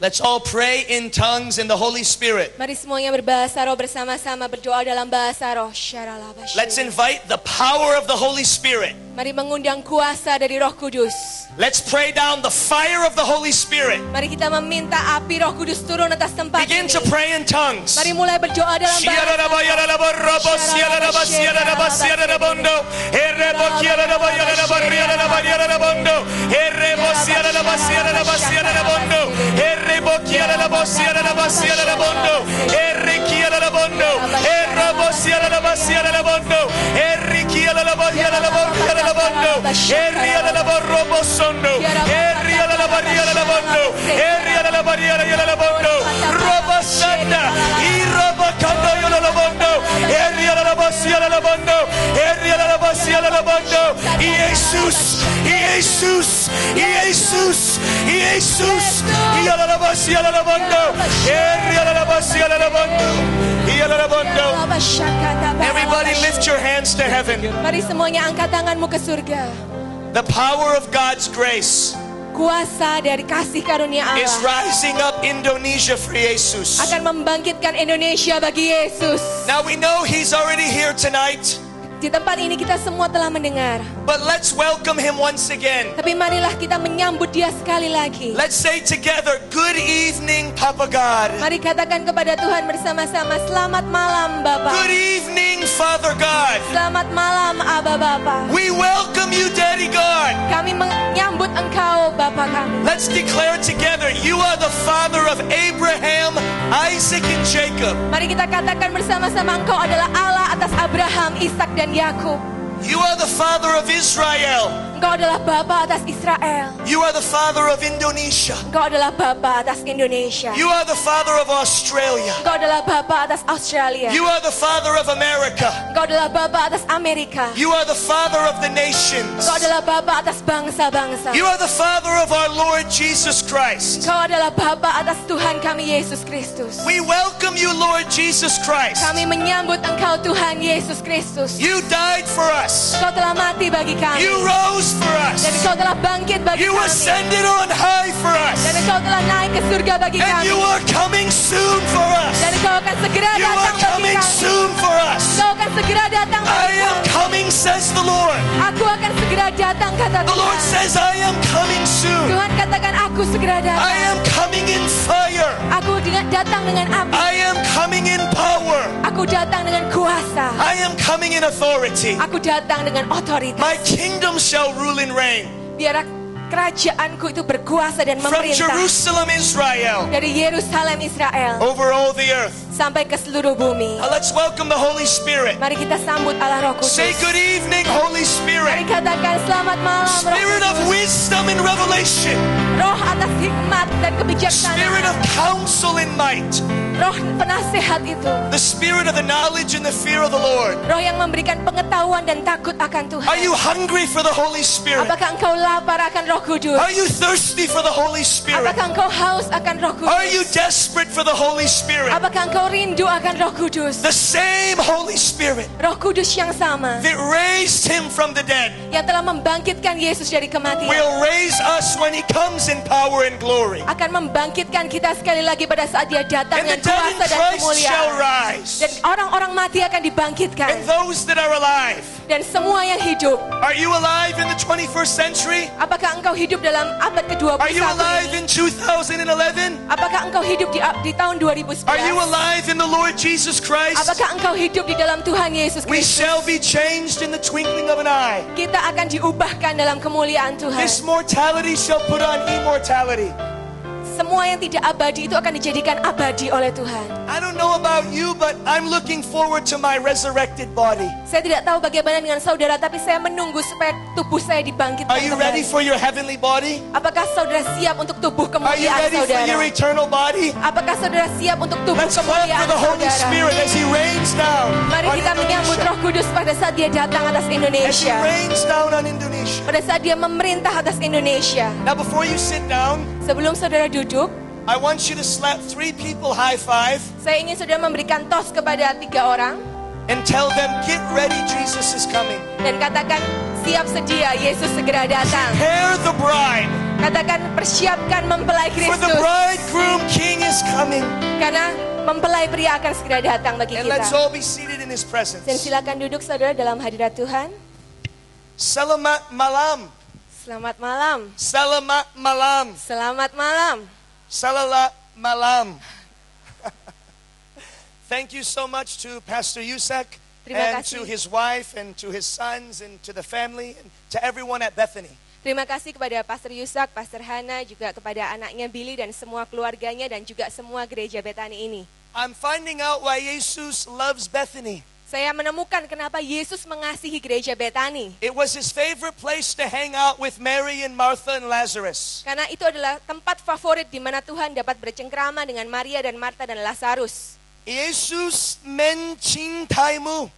Let's all pray in tongues in the Holy Spirit. Mari semuanya berbahasa roh bersama-sama berdoa dalam bahasa roh. Let's invite the power of the Holy Spirit. Mari mengundang kuasa dari Roh Kudus. Let's pray down the fire of the Holy Spirit. Mari kita meminta api Roh Kudus turun atas tempat Begin ini. to pray in tongues. Mari mulai berdoa dalam bahasa Everybody lift your hands to heaven. Mari semuanya angkat tanganmu ke surga. The power of God's grace Kuasa dari kasih karunia is Allah rising up Indonesia for Jesus. akan membangkitkan Indonesia bagi Yesus. Now we know He's already here tonight, Di tempat ini kita semua telah mendengar. but let's welcome Him once again. Tapi marilah kita menyambut Dia sekali lagi. Let's say together, good evening, Papa God. Mari katakan kepada Tuhan bersama-sama, selamat malam Bapa. Good evening, Father God. Selamat malam Aba Bapa. We welcome you, Daddy God. Kami menyambut Engkau Bapa kami. Let's declare together, you are the Father of Abraham, Isaac, and Jacob. Mari kita katakan bersama-sama, Engkau adalah Allah atas Abraham, Ishak dan Yakub. You are the Father of Israel. Engkau adalah Bapa atas Israel. You are the Father of Indonesia. Engkau adalah Bapa atas Indonesia. You are the Father of Australia. Engkau adalah Bapa atas Australia. You are the Father of America. Engkau adalah Bapa atas Amerika. You are the Father of the nations. Engkau adalah Bapa atas bangsa-bangsa. You are the Father of our Lord Jesus Christ. Engkau adalah Bapa atas Tuhan kami Yesus Kristus. We welcome you, Lord Jesus Christ. Kami menyambut Engkau Tuhan Yesus Kristus. You died for us. Engkau telah mati bagi kami. You rose for us. Dan Engkau telah bangkit bagi You kami. ascended on high for Dan us. Engkau telah naik ke surga bagi And kami. you are coming soon for us. Dan Engkau akan segera You are datang bagi coming kami. soon for us. Engkau akan segera datang I bagi am kami. coming, says the Lord. Aku akan segera datang, kata The Lord Tuhan. says, I am coming soon. Tuhan katakan aku segera I datang. am coming in fire. Aku datang dengan api. I am coming in power. Aku datang dengan kuasa. I am coming in authority. Aku datang dengan otoritas. My kingdom shall rule and reign. Biar kerajaanku itu berkuasa dan From memerintah. Jerusalem, Israel, Dari Yerusalem, Israel, over all the earth. sampai ke seluruh bumi. Let's welcome the Holy Spirit. Mari kita sambut Allah Roh Kudus. Say good evening, Holy Mari Spirit. katakan selamat malam Roh Spirit of Kudus. wisdom and revelation. Roh atas hikmat dan Spirit kebijaksanaan. of counsel and might. Roh penasehat itu. The spirit of the knowledge and the fear of the Lord. Roh yang memberikan pengetahuan dan takut akan Tuhan. Are you hungry for the Holy Spirit? Apakah engkau lapar akan Roh Kudus? Are you thirsty for the Holy Spirit? Apakah engkau haus akan Roh Kudus? Are you desperate for the Holy Spirit? Apakah engkau rindu akan Roh Kudus? The same Holy Spirit Roh Kudus yang sama that raised Him from the dead yang telah membangkitkan Yesus dari kematian will raise us when He comes in power and glory. akan membangkitkan kita sekali lagi pada saat Dia datang And the dengan dead in kuasa dan Christ shall kemuliaan. rise. Dan orang-orang mati akan dibangkitkan. And those that are alive. Dan semua yang hidup. Are you alive in the 21st century? Apakah engkau hidup dalam abad ke-21 Are you alive ini? in 2011? Apakah engkau hidup di tahun 2011? Are you alive in the Lord Jesus Christ? Apakah engkau hidup di dalam Tuhan Yesus We Kristus? shall be changed in the twinkling of an eye. Kita akan diubahkan dalam kemuliaan Tuhan. This mortality shall put on immortality. Semua yang tidak abadi itu akan dijadikan abadi oleh Tuhan. I don't know about you, but I'm looking forward to my resurrected body. Saya tidak tahu bagaimana dengan saudara, tapi saya menunggu supaya tubuh saya dibangkitkan Are you ready kembali. for your heavenly body? Apakah saudara siap untuk tubuh Are you kemuliaan ready for saudara? your eternal body? Apakah saudara siap untuk tubuh Let's clap for kemuliaan the Holy saudara? Spirit as He rains down Mari on kita menyambut Indonesia. Roh Kudus pada saat Dia datang atas As He Indonesia. rains down on Indonesia. Pada saat Dia memerintah atas Indonesia. Now before you sit down, Sebelum saudara duduk, I want you to slap 3 people high five saya ingin saudara memberikan tos kepada 3 orang and tell them, get ready, Jesus is coming. dan katakan, siap sedia, Yesus segera datang. Prepare the bride. Katakan persiapkan mempelai For the Kristus. bridegroom king is coming. Karena mempelai pria akan segera datang bagi And let's kita. all be seated in his presence. Dan silakan duduk saudara dalam hadirat Tuhan. Selamat malam. Selamat malam. Selamat malam. Selamat malam. Selamat malam. Thank you so much to Pastor Yusak Terima and to kasih. his wife and to his sons and to the family and to everyone at Bethany. Terima kasih kepada Pastor Yusak, Pastor Hana, juga kepada anaknya Billy dan semua keluarganya dan juga semua gereja Betani ini. I'm finding out why Jesus loves Bethany. Saya menemukan kenapa Yesus mengasihi gereja Betani. It was his favorite place to hang out with Mary and Martha and Lazarus. Karena itu adalah tempat favorit di mana Tuhan dapat bercengkrama dengan Maria dan Marta dan Lazarus. Yesus mencintaimu.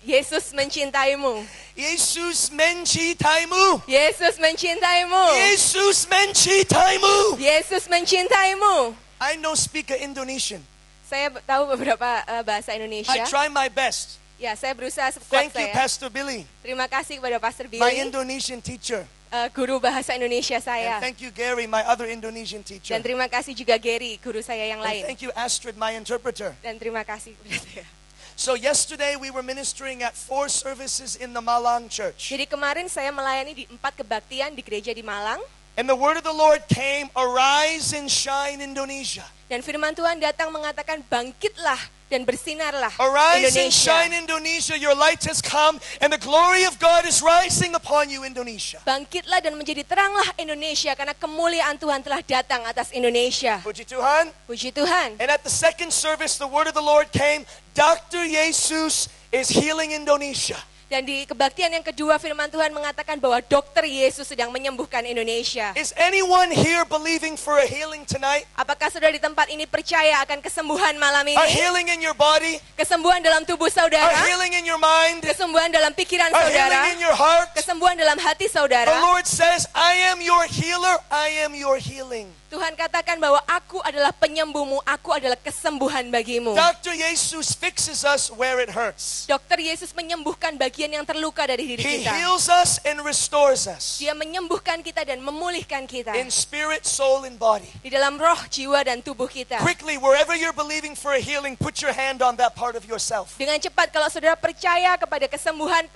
Yesus mencintaimu. Yesus mencintaimu. Yesus mencintaimu. Yesus mencintaimu. Yesus mencintaimu. I know speak Indonesian. Saya tahu beberapa bahasa Indonesia. I try my best. Ya, saya berusaha sekuat Thank you, saya. Pastor Billy, Terima kasih kepada Pastor my Billy, Indonesian teacher. guru bahasa Indonesia saya. And thank you, Gary, my other Indonesian teacher. Dan terima kasih juga Gary, guru saya yang And lain. thank you, Astrid, my interpreter. Dan terima kasih kepada saya. So yesterday we were ministering at 4 services in the Malang church. Jadi kemarin saya melayani di 4 kebaktian di gereja di Malang. And the word of the Lord came, arise and shine Indonesia. Dan firman Tuhan datang mengatakan bangkitlah dan bersinarlah Arise and Indonesia. shine Indonesia, your light has come and the glory of God is rising upon you, Indonesia. Bangkitlah dan menjadi teranglah Indonesia karena kemuliaan Tuhan telah datang atas Indonesia. Puji Tuhan. Puji Tuhan. And at the second service, the word of the Lord came, Dr. Jesus is healing Indonesia. Dan di kebaktian yang kedua firman Tuhan mengatakan bahwa dokter Yesus sedang menyembuhkan Indonesia. Is anyone here believing for a healing tonight? Apakah saudara di tempat ini percaya akan kesembuhan malam A ini? healing in your body? Kesembuhan dalam tubuh A saudara? healing in your mind? Kesembuhan dalam pikiran A saudara? healing in your heart? Kesembuhan dalam hati The saudara? Lord says, I am your healer, I am your healing. Tuhan katakan bahwa aku adalah penyembuhmu, aku adalah kesembuhan bagimu. Dr. Jesus fixes us where it hurts. Dokter Yesus menyembuhkan bagian yang terluka dari diri He kita. heals us and restores us Dia menyembuhkan kita dan memulihkan kita in spirit, soul, and body. di dalam roh, jiwa, dan tubuh kita. Quickly, wherever you're believing for a healing, put your hand on that part of yourself. Dengan cepat, kalau saudara percaya kepada kesembuhan,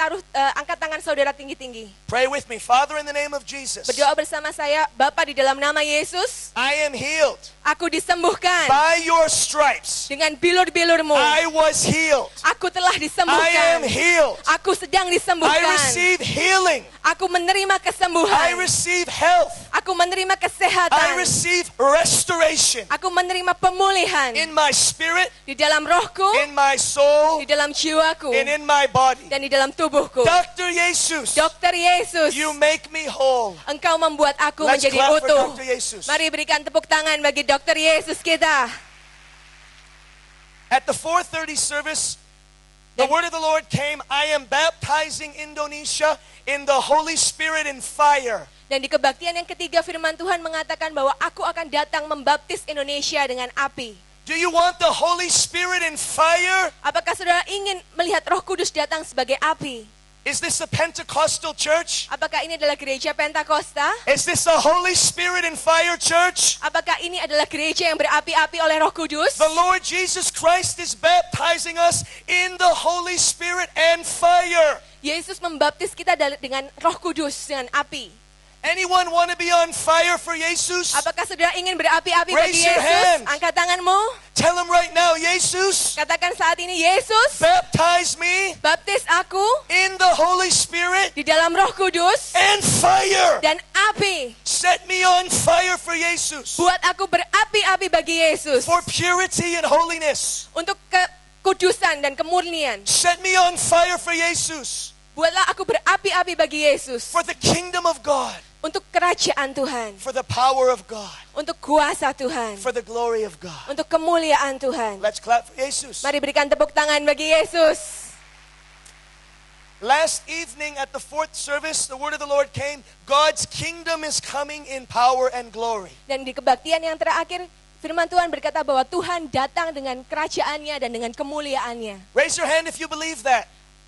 angkat tangan saudara tinggi-tinggi. Pray with me. Father, in the name of Jesus, Berdoa bersama saya, Bapa di dalam nama Yesus, I am healed. aku disembuhkan. By your stripes, Dengan bilur-bilurmu, I was healed. aku telah I disembuhkan. am healed. Aku sedang I disembuhkan. receive healing. Aku menerima I kesembuhan. receive health. Aku menerima I kesehatan. receive restoration Aku menerima pemulihan in my spirit, di dalam rohku, in my soul, di dalam jiwaku, and in my body. dan di dalam tubuhku. Dr. Jesus, Dokter Yesus, you make me whole. Engkau membuat aku Let's menjadi clap for utuh. Dr. Jesus. Mari berikan tepuk tangan bagi Dokter Yesus kita. At the 4:30 service, the word of the Lord came, I am baptizing Indonesia in the Holy Spirit and fire. Dan di kebaktian yang ketiga firman Tuhan mengatakan bahwa aku akan datang membaptis Indonesia dengan api. Do you want the Holy Spirit and fire? Apakah saudara ingin melihat Roh Kudus datang sebagai api? Is this a Pentecostal church? Apakah ini adalah gereja Pentakosta? Is this a Holy Spirit and fire church? Apakah ini adalah gereja yang berapi-api oleh Roh Kudus? The Lord Jesus Christ is baptizing us in the Holy Spirit and fire. Yesus membaptis kita dengan Roh Kudus, dengan api. Anyone want to be on fire for Jesus? Apakah saudara ingin berapi-api Raise bagi your Yesus? hand. Angkat tanganmu. Tell him right now, Jesus, Katakan saat ini, Yesus, baptize me baptis aku in the Holy Spirit di dalam Roh Kudus and fire. dan api. Set me on fire for Jesus, Buat aku berapi-api bagi Yesus. for purity and holiness. Untuk kekudusan dan kemurnian. Set me on fire for Jesus, Buatlah aku berapi-api bagi Yesus. for the kingdom of God, Untuk kerajaan Tuhan. for the power of God, Untuk kuasa Tuhan. for the glory of God. Untuk kemuliaan Tuhan. Let's clap for Jesus. Mari berikan tepuk tangan bagi Yesus. Last evening at the 4th service, the word of the Lord came, God's kingdom is coming in power and glory. Dan di kebaktian yang terakhir, firman Tuhan berkata bahwa Tuhan datang dengan kerajaannya dan dengan kemuliaannya. Raise your hand if you believe that.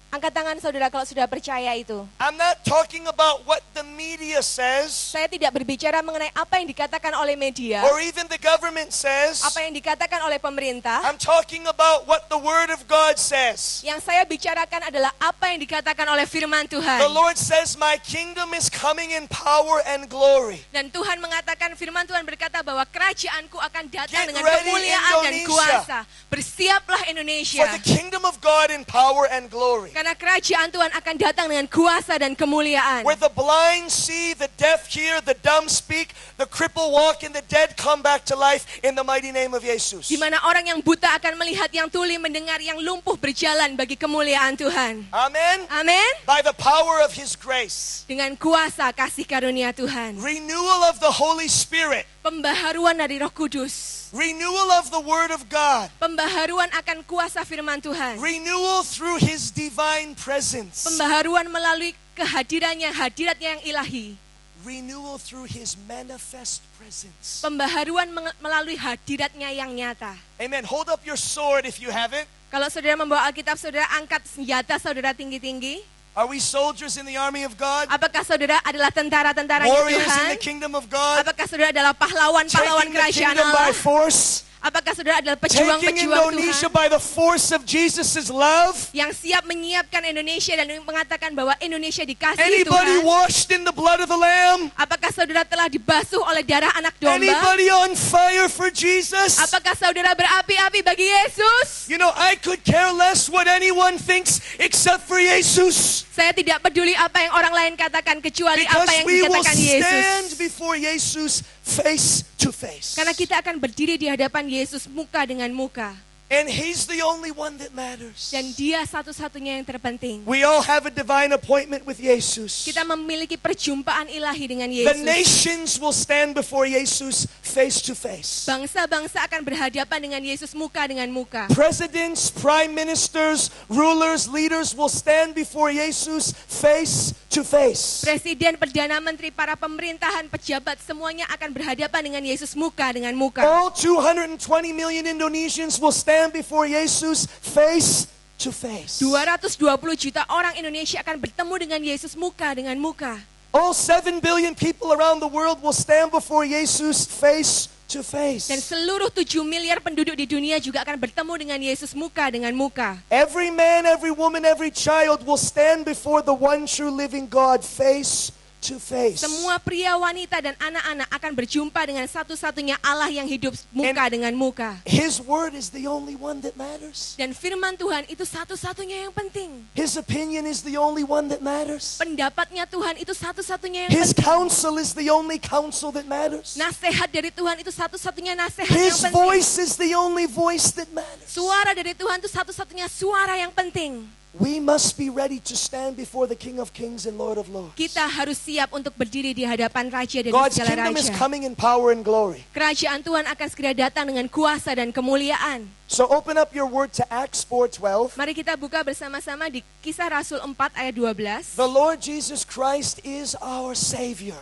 Angkat tangan saudara kalau sudah percaya itu. I'm not talking about what the media says Saya tidak berbicara mengenai apa yang dikatakan oleh media, or even the government says. apa yang dikatakan oleh pemerintah. I'm talking about what the Word of God says. Yang saya bicarakan adalah apa yang dikatakan oleh firman Tuhan. The Lord says, my kingdom is coming in power and glory. Dan Tuhan mengatakan, firman Tuhan berkata bahwa kerajaanku akan datang Get dengan ready, kemuliaan dan Indonesia. kuasa. Bersiaplah For Indonesia. the kingdom of God in power and glory. Karena kerajaan Tuhan akan datang dengan kuasa dan kemuliaan. Where the blind see, the deaf hear, the dumb speak, the cripple walk, and the dead come back to life in the mighty name of Jesus. Di mana orang yang buta akan melihat, yang tuli mendengar, yang lumpuh berjalan bagi kemuliaan Tuhan. Amen. Amin. By the power of His grace. Dengan kuasa kasih karunia Tuhan. Renewal of the Holy Spirit. Pembaharuan dari Roh Kudus. Renewal of the Word of God. Pembaharuan akan kuasa firman Tuhan. Renewal through His divine presence. Pembaharuan melalui kehadirannya, hadiratnya yang ilahi. Renewal through His manifest presence. Pembaharuan melalui hadiratnya yang nyata. Amen. Hold up your sword if you have it. Kalau saudara membawa Alkitab, saudara angkat senjata saudara tinggi-tinggi. Are we soldiers in the army of God? Apakah saudara adalah tentara-tentara Warriors Tuhan? in the kingdom of God? Apakah saudara adalah pahlawan-pahlawan Taking the kerajaan kingdom by Allah? force? Apakah saudara adalah Taking pejuang-pejuang Indonesia Tuhan? by the force of Jesus' love? Yang siap menyiapkan Indonesia dan mengatakan bahwa Indonesia dikasihi Anybody Tuhan? washed in the blood of the Lamb? Apakah saudara telah dibasuh oleh darah anak domba? Anybody on fire for Jesus? Apakah saudara berapi-api bagi Yesus? You know, I could care less what anyone thinks except for Jesus. Saya tidak peduli apa yang orang lain katakan kecuali Because apa yang we will dikatakan Yesus. stand before Jesus face to face. Karena kita akan berdiri di hadapan Yesus muka dengan muka. And He's the only one that matters. Dan dia satu-satunya yang terpenting. We all have a divine appointment with Jesus. Kita memiliki perjumpaan ilahi dengan The Yesus. nations will stand before Jesus face to face. Bangsa-bangsa akan berhadapan dengan Yesus muka dengan muka. Presidents, prime ministers, rulers, leaders will stand before Jesus face to face. Presiden, Perdana Menteri, para pemerintahan, pejabat, semuanya akan berhadapan dengan Yesus muka dengan muka. All 220 million Indonesians will stand before Jesus face to face. 220 juta orang Indonesia akan bertemu dengan Yesus muka dengan muka. All 7 billion people around the world will stand before Jesus face to face. Dan seluruh 7 miliar penduduk di dunia juga akan bertemu dengan Yesus muka dengan muka. Every man, every woman, every child will stand before the one true living God face to face. Semua pria, wanita, dan anak-anak akan berjumpa dengan satu-satunya Allah yang hidup muka dengan muka. His word is the only one that matters. Dan firman Tuhan itu satu-satunya yang penting. His opinion is the only one that matters. Pendapatnya Tuhan itu satu-satunya yang His penting. counsel is the only counsel that matters. Nasihat dari Tuhan itu satu-satunya nasihat yang His penting. voice is the only voice that matters. Suara dari Tuhan itu satu-satunya suara yang penting. We must be ready to stand before the King of Kings and Lord of Lords. Kita harus siap untuk berdiri di hadapan Raja dan God's segala kingdom is Raja. coming in power and glory. Kerajaan Tuhan akan segera datang dengan kuasa dan kemuliaan. So open up your word to Acts 4:12. Mari kita buka bersama-sama di Kisah Rasul 4 ayat 12. The Lord Jesus Christ is our Savior.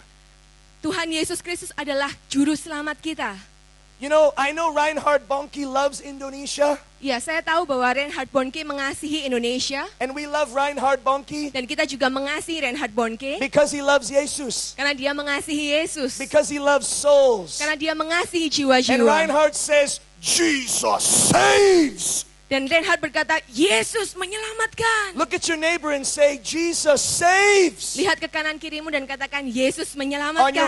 Tuhan Yesus Kristus adalah juru selamat kita. You know, I know Reinhard Bonnke loves Indonesia, Ya, saya tahu bahwa Reinhard Bonnke mengasihi Indonesia. and we love Reinhard Bonnke Dan kita juga mengasihi Reinhard Bonnke. because he loves Jesus, Karena dia mengasihi Yesus. because he loves souls. Karena dia mengasihi And jiwa-jiwa. Reinhard says, Jesus saves. Dan Reinhard berkata, Yesus menyelamatkan. Look at your neighbor and say, Jesus saves. Lihat ke kanan kirimu dan katakan, Yesus On your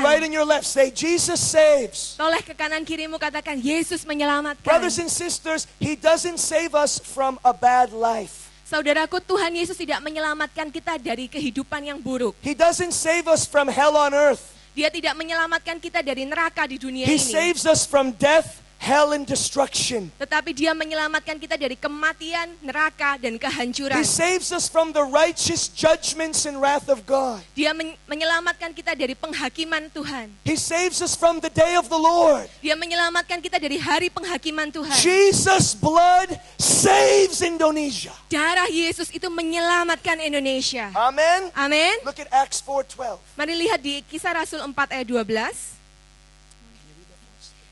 right menyelamatkan. and your left, say, Jesus saves. Toleh ke kanan kirimu, katakan, Yesus menyelamatkan. Brothers and sisters, He doesn't save us from a bad life. Saudaraku, Tuhan Yesus tidak menyelamatkan kita dari kehidupan yang buruk. He doesn't save us from hell on earth. Dia tidak menyelamatkan kita dari neraka di dunia He ini. saves us from death, hell, and destruction. Tetapi dia menyelamatkan kita dari kematian, neraka, dan kehancuran. He saves us from the righteous judgments and wrath of God. Dia menyelamatkan kita dari penghakiman Tuhan. He saves us from the day of the Lord. Dia menyelamatkan kita dari hari penghakiman Tuhan. Jesus' blood saves Indonesia. Darah Yesus itu menyelamatkan Indonesia. Amen. Amin. Look at Acts 4:12. Mari lihat di Kisah Rasul 4 ayat 12.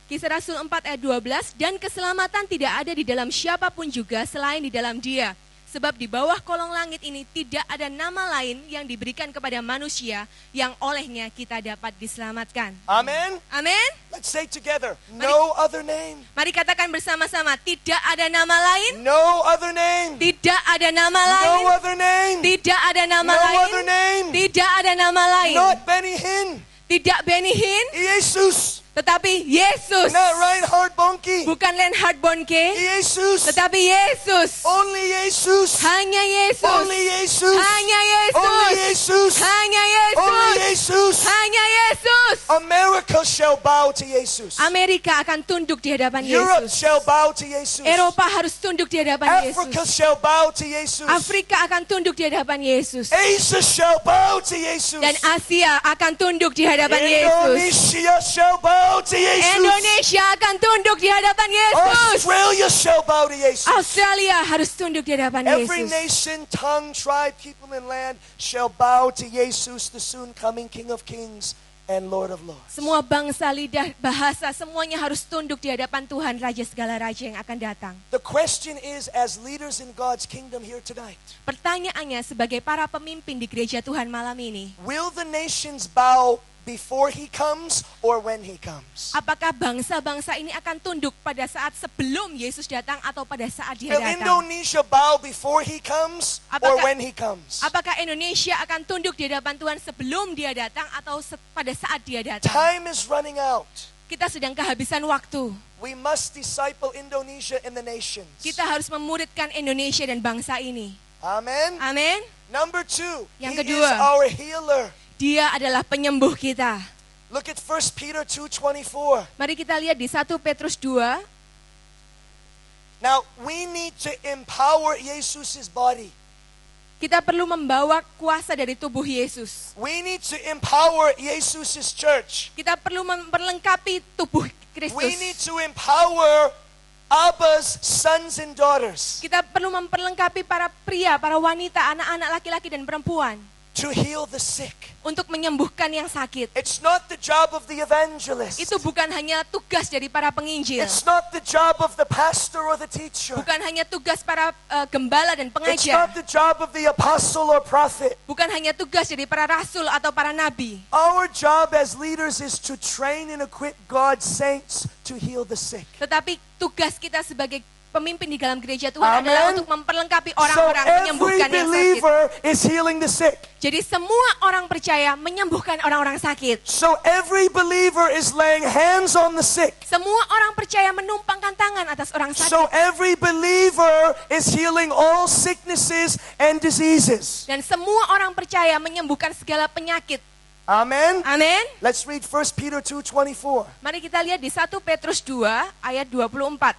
Kisah Rasul 4 ayat 12. Dan keselamatan tidak ada di dalam siapapun juga selain di dalam Dia. Sebab di bawah kolong langit ini tidak ada nama lain yang diberikan kepada manusia yang olehnya kita dapat diselamatkan. Amen. Amin. Let's say together, no other name. Mari katakan bersama-sama, tidak ada nama lain. No other name. Tidak ada nama No lain. other name. Tidak ada nama No lain. other name. Tidak ada nama lain. Not Benny Hinn. Tidak Benny Hinn, Jesus. tetapi Yesus. Not Reinhard Bonnke. Bukan Reinhard Bonnke, Jesus. tetapi Yesus. Only Jesus. Hanya Yesus. Only Jesus. Hanya Only Yesus. Jesus. Hanya Only Yesus. Jesus. Hanya Yesus. America shall bow to Jesus. Amerika akan tunduk di hadapan Europe Yesus. shall bow to Jesus. Eropa harus tunduk di hadapan Africa Yesus. shall bow to Jesus. Afrika akan tunduk di hadapan Yesus. Asia shall bow to Jesus. Dan Asia akan tunduk di hadapan Yesus. Indonesia shall bow to Jesus. Indonesia akan tunduk di hadapan Yesus. Australia shall bow to Jesus. Australia harus tunduk di hadapan Every Yesus. nation, tongue, tribe, people, and land shall bow to Jesus, the soon coming King of Kings and Lord of Lords. Semua bangsa, lidah, bahasa, semuanya harus tunduk di hadapan Tuhan, Raja segala raja yang akan datang. The question is, as leaders in God's kingdom here tonight, Pertanyaannya sebagai para pemimpin di gereja Tuhan malam ini, will the nations bow before He comes or when He comes? apakah bangsa-bangsa ini akan tunduk pada saat sebelum Yesus datang atau pada saat Dia Will datang? Indonesia bow before He comes or Apakah- when He comes? Apakah Indonesia akan tunduk di hadapan Tuhan sebelum Dia datang atau pada saat Dia datang? Time is running out. Kita sedang kehabisan waktu. We must disciple Indonesia and the nations. Kita harus memuridkan Indonesia dan bangsa ini. Amen. Amin. Number two, Yang He kedua. is our healer. Dia adalah penyembuh kita. Look at 1 Peter 2:24. Mari kita lihat di 1 Petrus 2. Now, we need to empower Jesus' body. Kita perlu membawa kuasa dari tubuh Yesus. We need to empower Jesus' church. Kita perlu memperlengkapi tubuh We need Kristus. to empower Abba's sons and daughters Kita perlu memperlengkapi para pria, para wanita, anak-anak laki-laki dan perempuan to heal the sick. untuk menyembuhkan yang sakit. It's not the job of the evangelist. Itu bukan hanya tugas dari para penginjil. It's not the job of the pastor or the teacher. Bukan hanya tugas para gembala dan It's pengajar. not the job of the apostle or prophet. Bukan hanya tugas dari para rasul atau para nabi. Our job as leaders is to train and equip God's saints to heal the sick. Tetapi tugas kita sebagai pemimpin di dalam gereja Tuhan Amen. adalah untuk memperlengkapi So orang-orang, every menyembuhkan yang sakit. believer is healing the sick. Jadi semua orang percaya menyembuhkan orang-orang sakit. So every believer is laying hands on the sick. Semua orang percaya menumpangkan tangan atas orang sakit. So every believer is healing all sicknesses and diseases. Dan semua orang percaya menyembuhkan segala penyakit. Amen. Amin. Let's read 1 Peter 2:24. Mari kita lihat di 1 Petrus 2 ayat 24.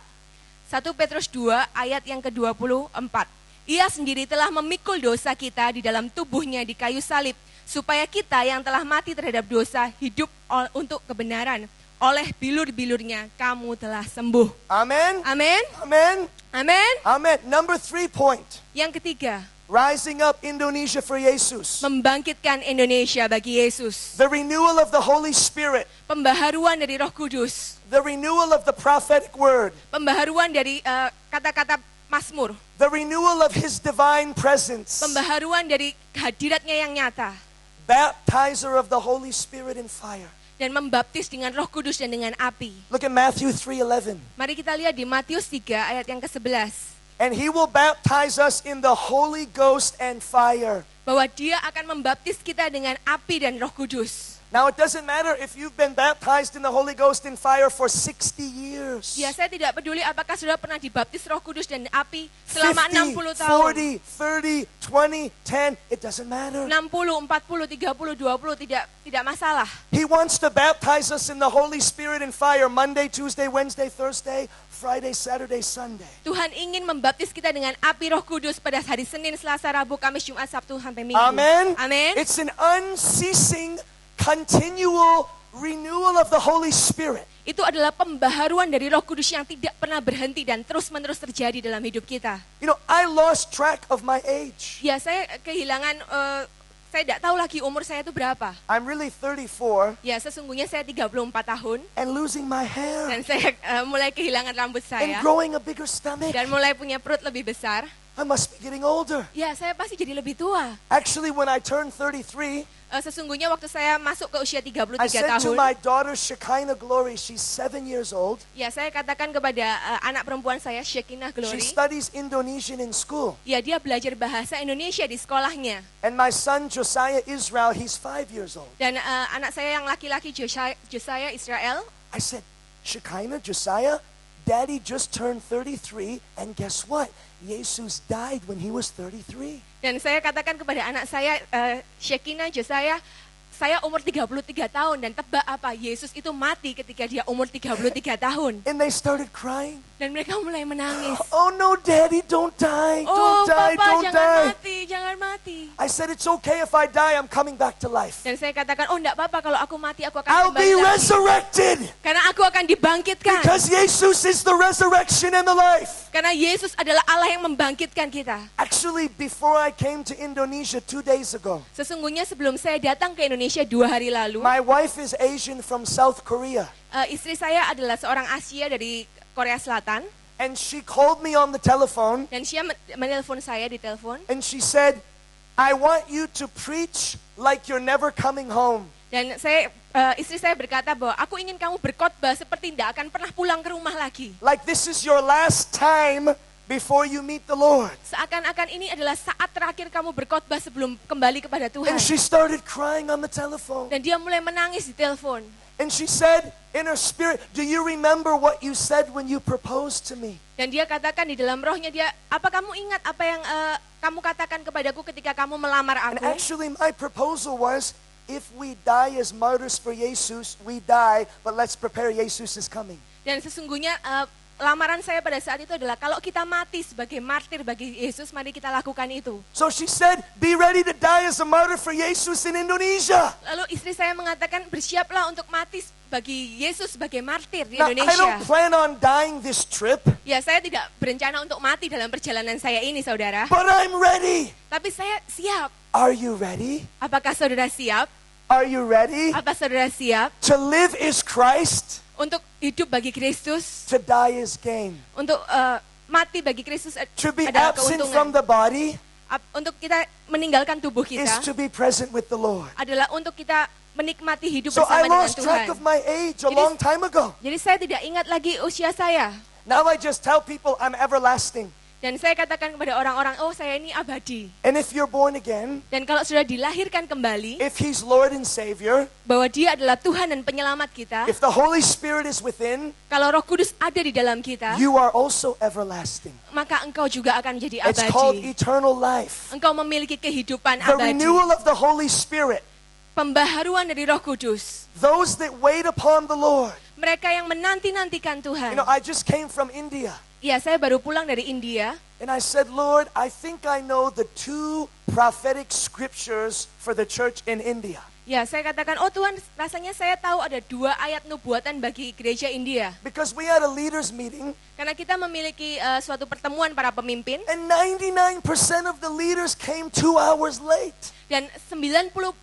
1 Petrus 2 ayat yang ke-24. Ia sendiri telah memikul dosa kita di dalam tubuhnya di kayu salib, supaya kita yang telah mati terhadap dosa hidup untuk kebenaran. Oleh bilur-bilurnya kamu telah sembuh. Amen. Amin. Amen. Amin. Amen. Number 3 point. Yang ketiga, Rising up Indonesia for Jesus. membangkitkan Indonesia bagi Yesus. The renewal of the Holy Spirit. Pembaharuan dari Roh Kudus. The renewal of the prophetic word. Pembaharuan dari kata-kata Mazmur. The renewal of His divine presence. Pembaharuan dari kehadiratnya yang nyata. Baptizer of the Holy Spirit in fire. Dan membaptis dengan Roh Kudus dan dengan api. Look at Matthew 3:11. Mari kita lihat di Matius 3 ayat yang ke-11. And He will baptize us in the Holy Ghost and fire. Bahwa Dia akan membaptis kita dengan api dan Roh Kudus. Now it doesn't matter if you've been baptized in the Holy Ghost and fire for 60 years. Ya, saya tidak peduli apakah sudah pernah dibaptis Roh Kudus dan api selama 50, 60 tahun. 40, 30, 20, 10, it doesn't matter. 60, 40, 30, 20 tidak masalah. He wants to baptize us in the Holy Spirit and fire Monday, Tuesday, Wednesday, Thursday, Friday, Saturday, Sunday. Tuhan ingin membaptis kita dengan api Roh Kudus pada hari Senin, Selasa, Rabu, Kamis, Jumat, Sabtu sampai Minggu. Amen. Amin. It's an unceasing, continual renewal of the Holy Spirit. Itu adalah pembaharuan dari Roh Kudus yang tidak pernah berhenti dan terus-menerus terjadi dalam hidup kita. You know, I lost track of my age. Ya, saya kehilangan, saya tidak tahu lagi umur saya itu berapa. I'm really 34 Ya, sesungguhnya saya 34 tahun and losing my hair dan saya mulai kehilangan rambut and saya growing a bigger stomach. dan mulai punya perut lebih besar. I must be getting older. Ya, saya pasti jadi lebih tua. Actually, when I turned 33, Sesungguhnya waktu saya masuk ke usia 33 I said to tahun, my daughter, Shekinah Glory, she's 7 years old. ya saya katakan kepada anak perempuan saya, Shekinah She Glory, studies Indonesian in school. ya dia belajar bahasa Indonesia di sekolahnya. And my son, Josiah Israel, he's 5 years old. Dan anak saya yang laki-laki, Josiah Israel, I said, Shekinah, Josiah, Daddy just turned 33, and guess what? Jesus died when he was 33. dan saya katakan kepada anak saya, Shekinah, Josiah, saya umur 33 tahun dan tebak apa? Yesus itu mati ketika dia umur 33 tahun. And they started crying. Dan mereka mulai menangis. Oh no, Daddy, don't die, Oh, don't die, Papa, don't jangan die. mati, jangan mati. I said, it's okay if I die, I'm coming back to life. Dan saya katakan, oh enggak apa-apa kalau aku mati, aku akan I'll kembali be lagi. resurrected. Karena aku akan dibangkitkan. Because Jesus is the resurrection and the life. Karena Yesus adalah Allah yang membangkitkan kita. Actually, before I came to Indonesia 2 days ago, Sesungguhnya sebelum saya datang ke Indonesia 2 hari lalu, my wife is Asian from South Korea. istri saya adalah seorang Asia dari Korea Selatan. And she called me on the telephone Dan dia menelpon saya di telepon. and she said, I want you to preach like you're never coming home. Dan istri saya berkata bahwa aku ingin kamu berkhotbah seperti tidak akan pernah pulang ke rumah lagi. Like this is your last time before you meet the Lord. Seakan-akan ini adalah saat terakhir kamu berkhotbah sebelum kembali kepada Tuhan. And she started crying on the telephone. Dan dia mulai menangis di telepon. And she said in her spirit, do you remember what you said when you proposed to me? Dan dia katakan di dalam rohnya dia, apa kamu ingat apa yang kamu katakan kepadaku ketika kamu melamar And aku? actually my proposal was, if we die as martyrs for Jesus, we die, but let's prepare Jesus is coming. Dan sesungguhnya lamaran saya pada saat itu adalah kalau kita mati sebagai martir bagi Yesus, mari kita lakukan itu. So she said, be ready to die as a martyr for Jesus in Indonesia. Lalu istri saya mengatakan, bersiaplah untuk mati bagi Yesus sebagai martir di Now, I Indonesia. don't plan on dying this trip, Ya, saya tidak berencana untuk mati dalam perjalanan saya ini, saudara. but I'm ready. Tapi saya siap. Are you ready? Apakah saudara siap? Are you ready? Apa saudara siap To live is Christ, untuk hidup bagi Kristus? to die is gain. Untuk mati bagi Kristus To be adalah absent keuntungan. from the body Untuk kita meninggalkan tubuh is kita to be present with the Lord. adalah untuk kita menikmati hidup So I bersama dengan lost Tuhan. track of my age a long time ago. Jadi saya tidak ingat lagi usia saya. Now I just tell people I'm everlasting. Dan saya katakan kepada orang-orang, oh saya ini abadi. And if you're born again, Dan kalau sudah dilahirkan kembali, if He's Lord and Savior, bahwa dia adalah Tuhan dan penyelamat kita, if the Holy Spirit is within, kalau Roh Kudus ada di dalam kita, you are also everlasting. maka engkau juga akan menjadi It's called abadi. eternal life. Engkau memiliki kehidupan The abadi. renewal of the Holy Spirit. Pembaharuan dari Roh Kudus. Those that wait upon the Lord. Mereka yang menanti-nantikan Tuhan. You know, I just came from India. Ya, saya baru pulang dari India. And I said, Lord, I think I know the 2 prophetic scriptures for the church in India. Ya, saya katakan, oh Tuhan, rasanya saya tahu ada 2 ayat nubuatan bagi gereja India. Because we had a leaders meeting, Karena kita memiliki suatu pertemuan para pemimpin, and 99% of the leaders came 2 hours late. dan 99%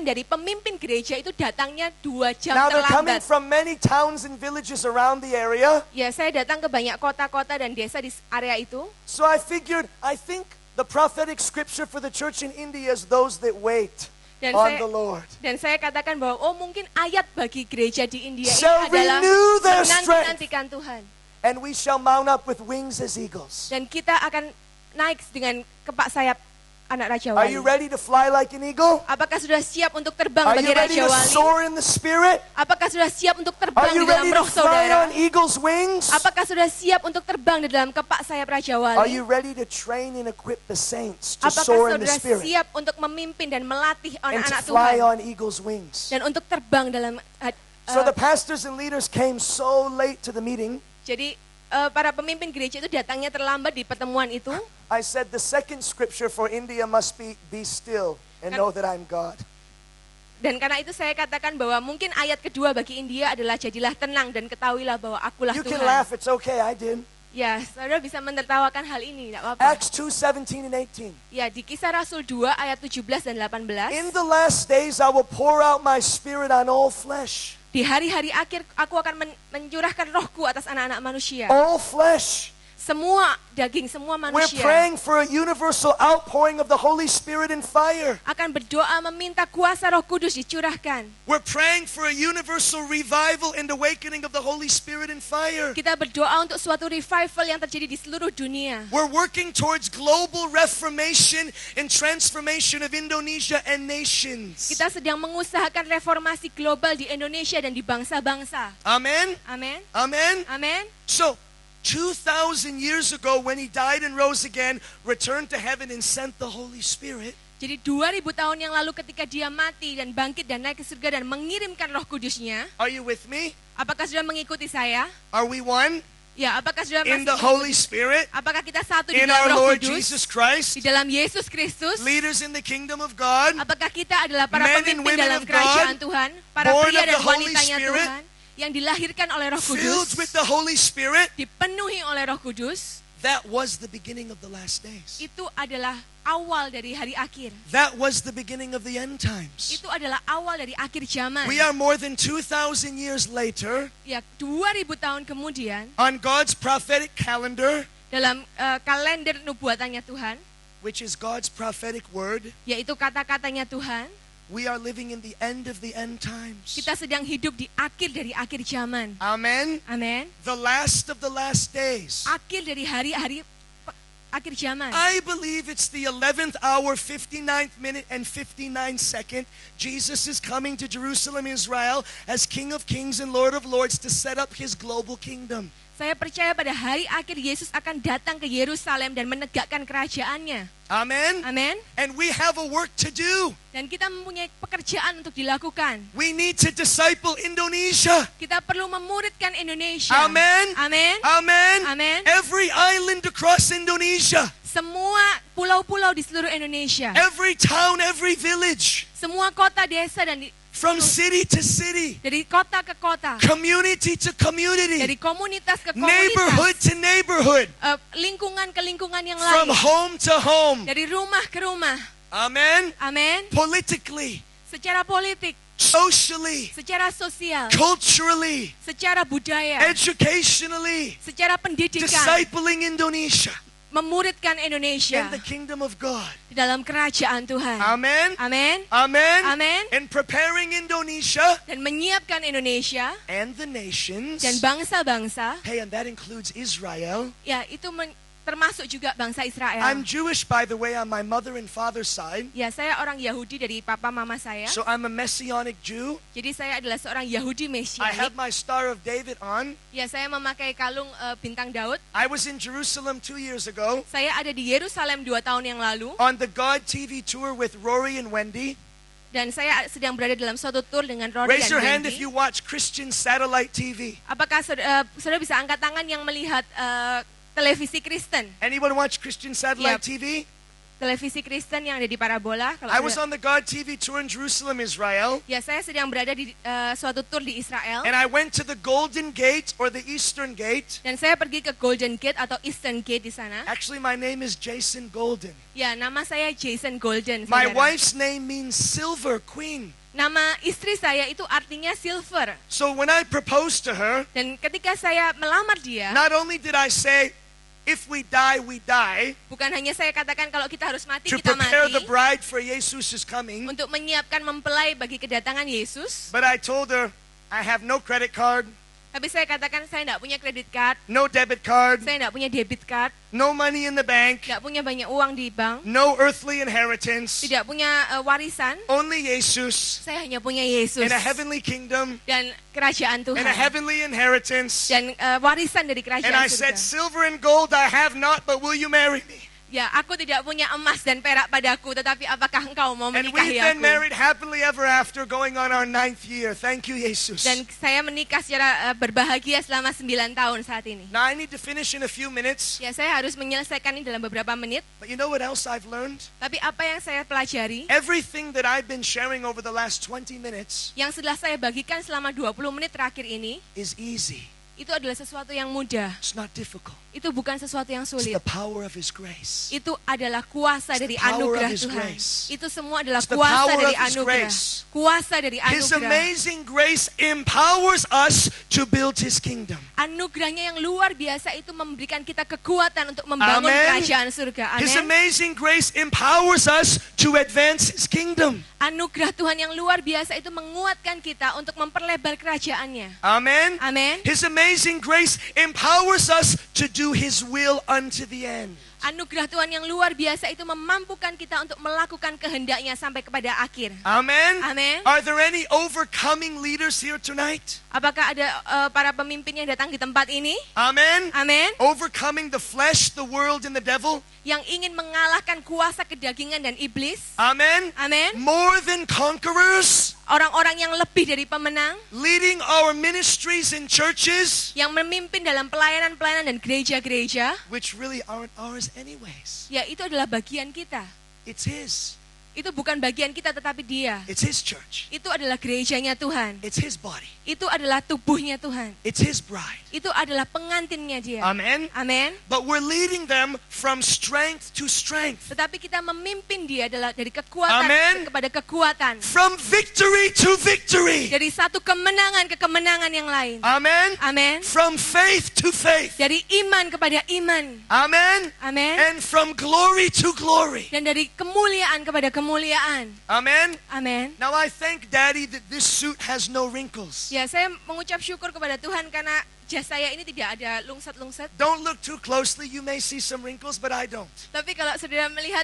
dari pemimpin gereja itu datangnya 2 jam Now they're coming terlambat. from many towns and villages around the area. Ya, saya datang ke banyak kota-kota dan desa di area itu. So I figured, I think the prophetic scripture for the church in India is those that wait Dan on saya, the Lord. dan saya katakan bahwa, oh mungkin ayat bagi gereja di India ini Shall adalah renew their strength. menanti-nantikan Tuhan. And we shall mount up with wings as eagles. Dan kita akan naik dengan kepak sayap anak Raja Are Wali. you ready to fly like an eagle? Apakah sudah siap untuk terbang Are bagi you ready Raja to Wali? soar in the spirit? Apakah sudah siap untuk Are terbang you di dalam ready roh to fly saudara? on eagle's wings? Apakah sudah siap untuk terbang di dalam kepak sayap Raja Are Wali? you ready to train and equip the saints to Apakah soar in the saudara spirit siap untuk memimpin dan melatih and to anak-anak fly Tuhan? on eagle's wings? Dan untuk terbang dalam... So the pastors and leaders came so late to the meeting. Jadi para pemimpin gereja itu datangnya terlambat di pertemuan itu. I said the second scripture for India must be still and know that I'm God. Dan karena itu saya katakan bahwa mungkin ayat kedua bagi India adalah jadilah tenang dan ketahuilah bahwa akulah You can Tuhan. laugh, it's okay, I did. Ya, saudara bisa menertawakan hal ini, tidak apa-apa. Acts 2:17 and 18. Ya, di Kisah Rasul 2 ayat 17 dan 18. In the last days I will pour out my spirit on all flesh. Di hari-hari akhir aku akan mencurahkan rohku atas anak-anak manusia. All flesh. semua daging, semua We're manusia praying for a universal outpouring of the Holy Spirit and fire. akan berdoa meminta kuasa Roh Kudus dicurahkan. We're praying for a universal revival and awakening of the Holy Spirit and fire. Kita berdoa untuk suatu revival yang terjadi di seluruh dunia. We're working towards global reformation and transformation of Indonesia and nations. Kita sedang mengusahakan reformasi global di Indonesia dan di bangsa-bangsa. Amen? Amin. Amen? Amin. So, 2,000 years ago when he died and rose again, returned to heaven and sent the Holy Spirit. Jadi 2000 tahun yang lalu ketika dia mati dan bangkit dan naik ke surga dan mengirimkan Roh Kudusnya, Are you with me? apakah sudah mengikuti saya? Are we one? Ya, apakah sudah In masih the Holy Spirit? apakah kita satu di In dalam our Roh Lord Kudus? Jesus Christ? Di dalam Yesus Kristus? Leaders in the kingdom of God? Apakah kita adalah para Men and pemimpin women dalam of kerajaan God, Tuhan, para born pria of dan the Holy wanitanya Spirit, Tuhan yang dilahirkan oleh Roh Filled Kudus, with the Holy Spirit? dipenuhi oleh Roh Kudus? That was the beginning of the last days. Itu adalah awal dari hari akhir. That was the beginning of the end times. Itu adalah awal dari akhir zaman. We are more than 2,000 years later Ya, 2000 tahun kemudian on God's prophetic calendar, dalam kalender nubuatannya Tuhan, which is God's prophetic word. yaitu kata-katanya Tuhan, We are living in the end of the end times. kita sedang hidup di akhir dari akhir zaman. Amen. Amin. The last of the last days. Akhir dari hari-hari akhir zaman. I believe it's the 11th hour, 59th minute, and 59 second. Jesus is coming to Jerusalem, Israel, as King of Kings and Lord of Lords to set up his global kingdom. Saya percaya pada hari akhir Yesus akan datang ke Yerusalem dan menegakkan kerajaannya. Amen. Amin. And we have a work to do. Dan kita mempunyai pekerjaan untuk dilakukan. We need to disciple Indonesia. Kita perlu memuridkan Indonesia. Amen. Amin. Amen. Amin. Every island across Indonesia. Semua pulau-pulau di seluruh Indonesia. Every town, every village. Semua kota, desa, dan From city to city. dari kota ke kota. Community to community. Dari komunitas ke Neighborhood komunitas. to neighborhood. Lingkungan ke lingkungan yang From lain. home to home. Dari rumah ke rumah. Amen. Amin. Politically, Secara politik, socially, secara sosial, culturally, secara budaya, educationally, secara pendidikan, discipling Indonesia memuridkan Indonesia in the kingdom of God. di dalam kerajaan Tuhan. Amen. Amin. Amen. Amin. And preparing Indonesia Dan menyiapkan Indonesia and the nations. dan bangsa-bangsa, Hey, and that includes Israel. ya itu termasuk juga bangsa Israel. I'm Jewish, by the way, on my mother and father's side. Ya, saya orang Yahudi dari papa mama saya. So I'm a Messianic Jew. Jadi saya adalah seorang Yahudi I Mesianik. have my Star of David on. Ya, saya memakai kalung bintang Daud. I was in Jerusalem 2 years ago Saya ada di Yerusalem 2 tahun yang lalu. on the God TV tour with Rory and Wendy. Dan saya sedang berada dalam suatu tour dengan Rory Raise dan your hand Wendy. if you watch Christian satellite TV. Apakah saudara bisa angkat tangan yang melihat televisi Kristen? Anyone watch Christian satellite TV? Televisi Kristen yang ada di parabola. Kalau I was ada- on the God TV tour in Jerusalem, Israel, Ya, saya sedang berada di suatu tour di Israel. and I went to the Golden Gate or the Eastern Gate. Dan saya pergi ke Golden Gate atau Eastern Gate di sana. Actually, my name is Jason Golden. Ya, nama saya Jason Golden. My saudara. wife's name means Silver Queen. Nama istri saya itu artinya silver. So when I proposed to her, Dan ketika saya melamar dia, not only did I say, if we die, we die, bukan hanya saya katakan kalau kita harus mati, to kita prepare mati. the bride for Jesus is coming, Untuk menyiapkan mempelai bagi kedatangan Yesus. but I told her, I have no credit card, Tapi saya katakan saya tidak punya kredit card, no debit card, saya tidak punya debit card, no money in the bank, tidak punya banyak uang di bank, no earthly inheritance, tidak punya warisan. only Jesus Saya hanya punya Yesus in a heavenly kingdom dan kerajaan Tuhan and a heavenly inheritance. dan warisan dari And kerajaan I said, surga. silver and gold I have not, but will you marry me? Ya, aku tidak punya emas dan perak padaku, tetapi apakah engkau mau And menikahi we've been aku? married happily ever after, going on our 9th year. Thank you, Jesus. Dan saya menikah secara berbahagia selama 9 tahun saat ini. Now I need to finish in a few minutes, Ya, saya harus menyelesaikan ini dalam beberapa menit. but you know what else I've learned? Tapi apa yang saya pelajari, Everything that I've been sharing over the last 20 minutes yang sudah saya bagikan selama 20 menit terakhir ini, is easy. itu adalah sesuatu yang mudah. It's not difficult. Itu bukan sesuatu yang It's sulit. the power of His grace. Itu adalah kuasa It's dari the power anugerah of His Tuhan. grace. Itu semua adalah It's the kuasa power dari of His anugerah. grace. Kuasa dari His anugerah. amazing grace empowers us to build His kingdom. Anugerahnya yang luar biasa itu memberikan kita kekuatan untuk membangun Amen. kerajaan surga. His Amin. amazing grace empowers us to advance His kingdom. Anugerah Tuhan yang luar biasa itu menguatkan kita untuk memperlebar kerajaannya. Amen. Amin. His amazing grace empowers us to do His will unto the end. Anugerah Tuhan yang luar biasa itu memampukan kita untuk melakukan kehendaknya sampai kepada akhir. Amen. Amen. Are there any overcoming leaders here tonight? Apakah ada para pemimpin yang datang di tempat ini? Amen. Amin. Overcoming the flesh, the world, and the devil. Yang ingin mengalahkan kuasa kedagingan dan iblis. Amen. Amin. More than conquerors. Orang-orang yang lebih dari pemenang. Leading our ministries in churches, Yang memimpin dalam pelayanan-pelayanan dan gereja-gereja. which really aren't ours anyways. Ya, itu adalah bagian kita. It's His. Itu bukan bagian kita tetapi dia. It's His church. Itu adalah gerejanya Tuhan. It's His body. Itu adalah tubuhnya Tuhan. It's His bride. Itu adalah pengantinnya dia. Amen. Amin. But we're leading them from strength to strength. Tetapi kita memimpin dia adalah dari kekuatan Amen. kepada kekuatan. From victory to victory. Dari satu kemenangan ke kemenangan yang lain. Amen. Amin. From faith to faith. Dari iman kepada iman. Amen. Amin. And from glory to glory. Dan dari kemuliaan kepada kemuliaan. Amen. Amin. Now I thank Daddy that this suit has no wrinkles. Ya, saya mengucap syukur kepada Tuhan karena jas saya ini tidak ada lungset-lungset. Don't look too closely. You may see some wrinkles, but I don't. Tapi kalau saudara melihat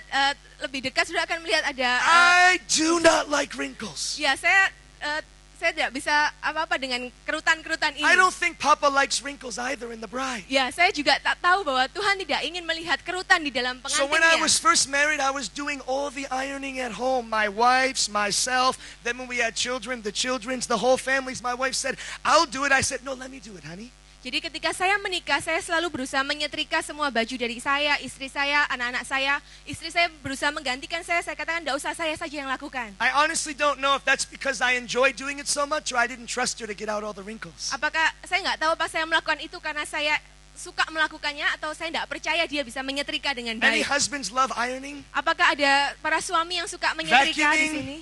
lebih dekat, saudara akan melihat ada. I do not like wrinkles. Ya, saya tidak bisa apa-apa dengan kerutan-kerutan ini. I don't think Papa likes wrinkles either in the bride. Ya, saya juga tak tahu bahwa Tuhan tidak ingin melihat kerutan di dalam So when I pengantinnya. was first married, I was doing all the ironing at home. My wife's, myself. Then when we had children, the children's, the whole families. My wife said, I'll do it. I said, no, let me do it, honey. Jadi ketika saya menikah, saya selalu berusaha menyetrika semua baju dari saya, istri saya, anak-anak saya. Istri saya berusaha menggantikan saya katakan, tidak usah, saya saja yang lakukan. I honestly don't know if that's because I enjoy doing it so much or I didn't trust her to get out all the wrinkles. Apakah saya nggak tahu apa saya melakukan itu karena saya suka melakukannya atau saya tidak percaya dia bisa menyetrika dengan Any baik. husbands love ironing? Apakah ada para suami yang suka menyetrika di Vacuuming. sini?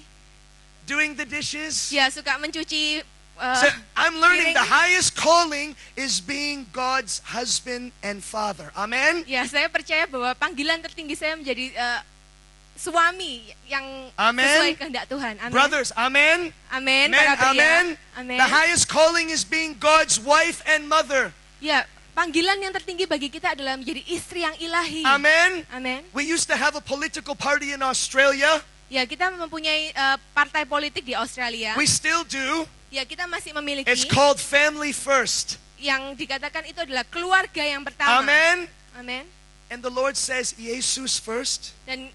Doing the dishes? Ya, suka mencuci. So I'm learning piring. the highest calling is being God's husband and father. Amen? Ya, saya percaya bahwa panggilan tertinggi saya menjadi suami yang Amen. sesuai kehendak Tuhan. Amin. Brothers, amen? Amin. Amen, Para pria. amen. Amin. The highest calling is being God's wife and mother. Ya, panggilan yang tertinggi bagi kita adalah menjadi istri yang ilahi. Amen? Amin. We used to have a political party in Australia. Ya, kita mempunyai partai politik di Australia. We still do. Ya, kita masih memiliki It's called Family First. yang dikatakan itu adalah keluarga yang pertama. Amen? Amin. And the Lord says, Jesus first, Dan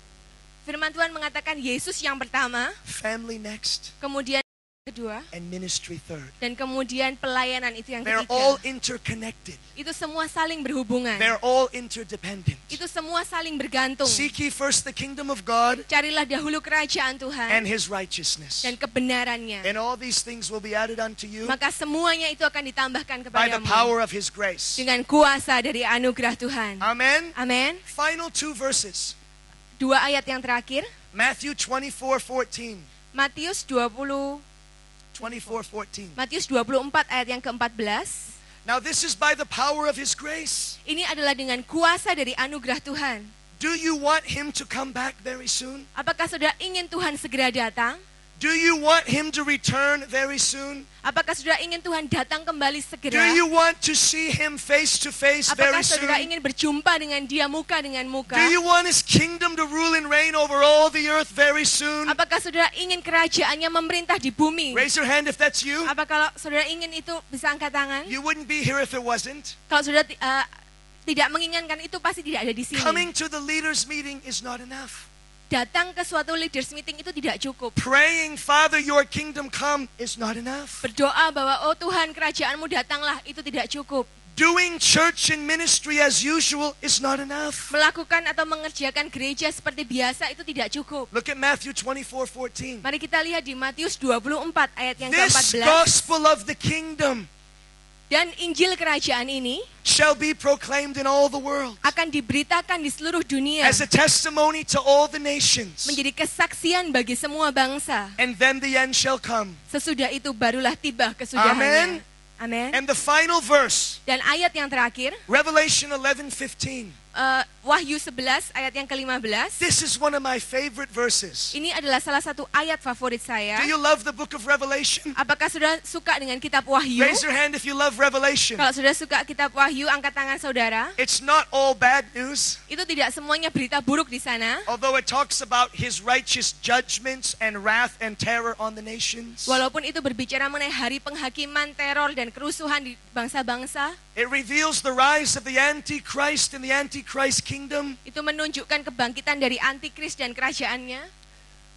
firman Tuhan mengatakan Yesus yang pertama, family next, kemudian kedua, and ministry third. dan kemudian pelayanan itu yang They're ketiga. all interconnected. Itu semua saling berhubungan. They're all interdependent. Itu semua saling bergantung. Seek ye first the kingdom of God Carilah dahulu kerajaan and Tuhan His righteousness. dan kebenarannya. And all these things will be added unto you Maka semuanya itu akan ditambahkan by the kepadamu power of His grace. dengan kuasa dari anugerah Tuhan. Amen? Amin. Final 2 verses. 2 ayat yang terakhir, Matthew 24:14. Matius 24:14. Matius 24 ayat yang ke-14. Now this is by the power of His grace. Ini adalah dengan kuasa dari anugerah Tuhan. Do you want Him to come back very soon? Apakah saudara ingin Tuhan segera datang? Do you want Him to return very soon? Apakah saudara ingin Tuhan datang kembali Do segera? you want to see Him face to face very Apakah saudara soon? ingin berjumpa dengan Dia muka dengan muka? Do you want His kingdom to rule and reign over all the earth very soon? Apakah saudara ingin kerajaannya memerintah di bumi? Raise your hand if that's you. Apa kalau saudara ingin itu, bisa angkat tangan? You wouldn't be here if it wasn't. Kalau saudara tidak menginginkan itu, pasti tidak ada di sini. Coming to the leaders meeting is not enough. Datang ke suatu leaders meeting itu tidak cukup. Praying, Father, your kingdom come is not enough. Berdoa bahwa oh Tuhan kerajaanmu datanglah, itu tidak cukup. Doing church and ministry as usual is not enough. Melakukan atau mengerjakan gereja seperti biasa itu tidak cukup. Look at Matthew 24:14. Mari kita lihat di Matius 24 ayat yang This ke-14. gospel of the kingdom Dan Injil kerajaan ini shall be proclaimed in all the world akan diberitakan di seluruh dunia as a testimony to all the nations. menjadi kesaksian bagi semua bangsa. And then the end shall come. Sesudah itu barulah tiba kesudahannya. Amin. And the final verse, Dan ayat yang terakhir, Revelation 11:15. Wahyu 11 ayat yang ke-15. This is one of my favorite verses. Ini adalah salah satu ayat favorit saya. Do you love the book of Revelation? Apakah saudara suka dengan kitab Wahyu? Raise your hand if you love Revelation. Kalau saudara suka kitab Wahyu, angkat tangan saudara. It's not all bad news. Itu tidak semuanya berita buruk di sana. Although it talks about his righteous judgments and wrath and terror on the nations. Walaupun itu berbicara mengenai hari penghakiman, teror, dan kerusuhan di bangsa-bangsa. It reveals the rise of the Antichrist and the Antichrist kingdom. Itu menunjukkan kebangkitan dari antikris dan kerajaannya.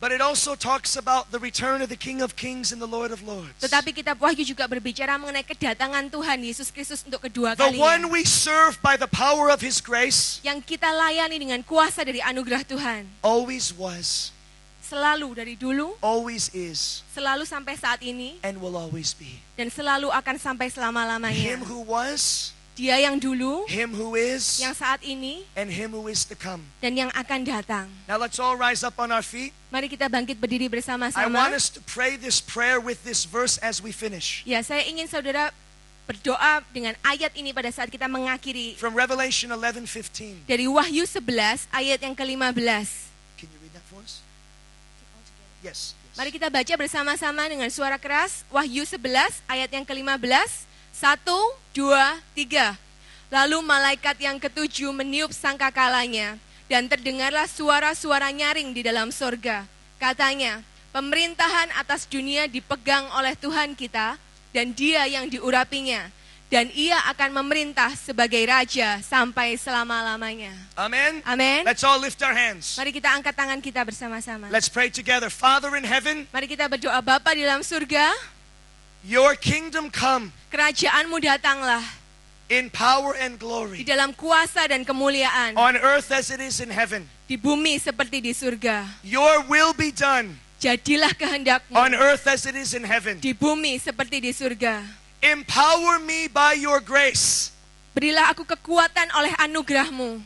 But it also talks about the return of the King of Kings and the Lord of Lords. Tetapi kitab Wahyu juga berbicara mengenai kedatangan Tuhan Yesus Kristus untuk kedua The one kalinya. we serve by the power of his grace Yang kita layani dengan kuasa dari anugerah Tuhan. always was, Selalu dari dulu, always is, selalu sampai saat ini, and will always be. dan selalu akan sampai selama-lamanya. Him who was, Dia yang dulu, him who is, yang saat ini, and him who is to come. dan yang akan datang. Now let's all rise up on our feet. Mari kita bangkit berdiri I want bersama-sama. us to pray this prayer with this verse as we finish. Ya, saya ingin saudara berdoa dengan ayat ini pada saat kita mengakhiri From Revelation 11:15. dari Wahyu 11 ayat yang ke-15. Can you read that for us? Yes. Mari kita baca bersama-sama dengan suara keras. Wahyu 11 ayat yang ke-15. 1, 2, 3. Lalu malaikat yang ketujuh meniup sangkakalanya, dan terdengarlah suara-suara nyaring di dalam sorga. Katanya, pemerintahan atas dunia dipegang oleh Tuhan kita, dan Dia yang diurapinya, dan Ia akan memerintah sebagai Raja sampai selama-lamanya. Amen. Amin. Let's all lift our hands. Mari kita angkat tangan kita bersama-sama. Let's pray together. Father in heaven, Mari kita berdoa. Bapa di dalam surga, your kingdom come Kerajaan-Mu datanglah in power and di glory, dalam kuasa dan kemuliaan, on earth as it is in heaven. di bumi seperti di surga. Your will be done Jadilah kehendak-Mu on earth as it is in heaven. di bumi seperti di surga. Empower me by your grace. Berilah aku kekuatan oleh anugerah-Mu.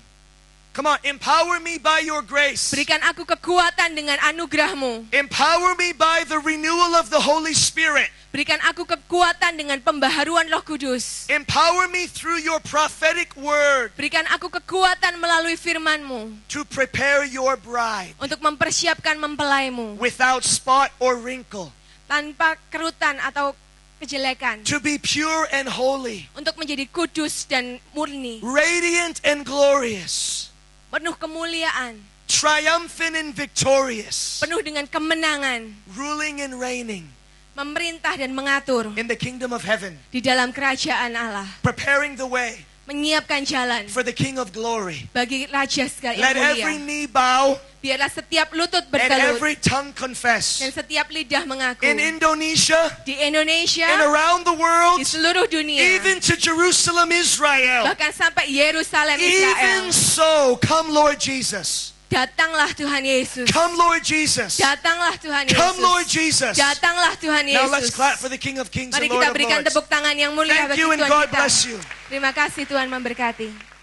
Come on, empower me by your grace. Berikan aku kekuatan dengan anugerah-Mu. Empower me by the renewal of the Holy Spirit. Berikan aku kekuatan dengan pembaharuan Roh Kudus. Empower me through your prophetic word Berikan aku kekuatan melalui firman-Mu to prepare your bride untuk mempersiapkan mempelai-Mu without spot or wrinkle, tanpa kerutan atau kejelekan, to be pure and holy, untuk menjadi kudus dan murni, radiant and glorious, penuh kemuliaan, triumphant and victorious, penuh dengan kemenangan, ruling and reigning memerintah dan mengatur in the kingdom of heaven, di dalam kerajaan Allah, preparing the way menyiapkan jalan for the King of glory. bagi Raja segala Let yang every mulia. knee bow Biarlah setiap lutut and bertelut every tongue confess. dan setiap lidah mengaku. In Indonesia Di Indonesia, and around the world, di seluruh dunia, even to Jerusalem, Israel. bahkan sampai Yerusalem, Even Israel. so, come Lord Jesus. Datanglah Tuhan Yesus. Come Lord Jesus. Datanglah Tuhan Come Lord Yesus. Jesus. Datanglah Tuhan Now let's Yesus. clap for the King of Kings Mari and Lord kita of berikan Lords. tepuk tangan yang mulia Thank bagi you and Tuhan God kita. bless you. Terima kasih, Tuhan memberkati.